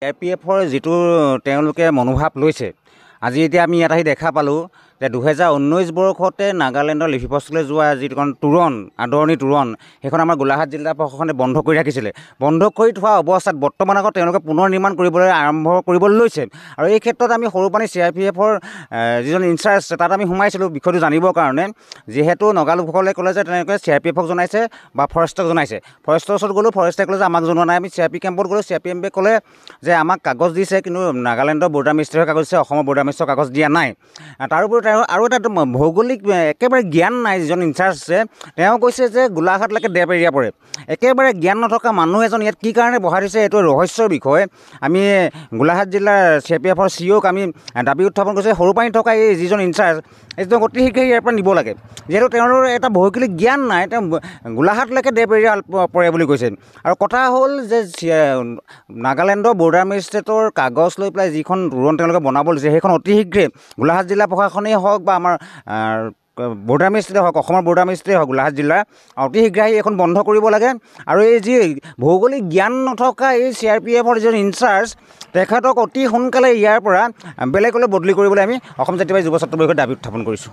CRPFৰ যিটো তেওঁলোকে মনোভাৱ লৈছে আজি এতিয়া আমি ইয়াত আহি দেখা পালোঁ যে 2019 বৰ্ষতে নাগালেণ্ডৰ লিপিপষ্টলৈ যোৱা যিখন তোৰণ আদৰণি তোৰণ সেইখন আমাৰ গোলাঘাট জিলা প্ৰশাসনে বন্ধ কৰি ৰাখিছিলে। বন্ধ কৰি থোৱা অৱস্থাত বৰ্তমান আকৌ তেওঁলোকে পুনৰ নিৰ্মাণ কৰিবলৈ আৰম্ভ কৰিবলৈ লৈছে। আৰু এই ক্ষেত্ৰত আমি সৰুপানী CRPFৰ যিজন ইনচাৰ্জ তাত আমি সোমাইছিলোঁ বিষয়টো জানিবৰ কাৰণে। যিহেতু নগালোকসকলে ক'লে যে তেওঁলোকে CRPFক জনাইছে বা ফৰেষ্টক জনাইছে। ফৰেষ্টৰ ওচৰত গ'লোঁ, ফৰেষ্টে ক'লে যে আমাক জনোৱা নাই। আমি CRP কেম্পত গ'লোঁ, CRPএফে ক'লে যে আমাক কাগজ দিছে, কিন্তু নাগালেণ্ডৰ বৰ্ডাৰ মিনিষ্ট্ৰীৰ কাগজ দিছে, অসমৰ বৰ্ডাৰ মিনিষ্ট্ৰীৰ কাগজ দিয়া নাই। তাৰোপৰি আৰু এটা ভৌগোলিক একেবাৰে জ্ঞান নাই যিজন ইনচাৰ্জ আছে। তেওঁ কৈছে যে গোলাঘাটলৈকে ডেপ এৰিয়া পৰে। একেবাৰে জ্ঞান নথকা মানুহ এজন ইয়াত কি কাৰণে বহাই দিছে এইটো ৰহস্যৰ বিষয়। আমি গোলাঘাট জিলাৰ CRPFৰ CEOক আমি দাবী উত্থাপন কৰিছোঁ। সৰুপানীত থকা এই যিজন ইনচাৰ্জ এইজন অতি শীঘ্ৰে ইয়াৰ পৰা নিব লাগে, যিহেতু তেওঁৰ এটা ভৌগোলিক জ্ঞান নাই। তেওঁ গোলাঘাটলৈকে ডেপ এৰিয়া পৰে বুলি কৈছে। আৰু কথা হ'ল যে নাগালেণ্ডৰ বৰ্ডাৰ মেজিষ্ট্ৰেটৰ কাগজ লৈ পেলাই যিখন তোৰণ তেওঁলোকে বনাব লৈছে সেইখন অতি শীঘ্ৰে গোলাঘাট জিলা প্ৰশাসনেই হওক বা আমাৰ বৰ্ডাৰ মিনিষ্ট্ৰীয়ে হওক, অসমৰ বৰ্ডাৰ মিনিষ্ট্ৰীয়ে হওক, গোলাঘাট জিলাৰ অতি শীঘ্ৰে এইখন বন্ধ কৰিব লাগে। আৰু এই যি ভৌগোলিক জ্ঞান নথকা এই CRPFৰ যিজন ইনচাৰ্জ তেখেতক অতি সোনকালে ইয়াৰ পৰা বেলেগলৈ বদলি কৰিবলৈ আমি অসম জাতীয়বাদী যুৱ ছাত্ৰ পৰিষদে দাবী উত্থাপন কৰিছোঁ।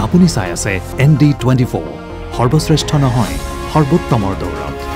আপুনি চাই আছে ND24, সৰ্বশ্ৰেষ্ঠ নহয় সৰ্বোত্তমৰ দৌৰত।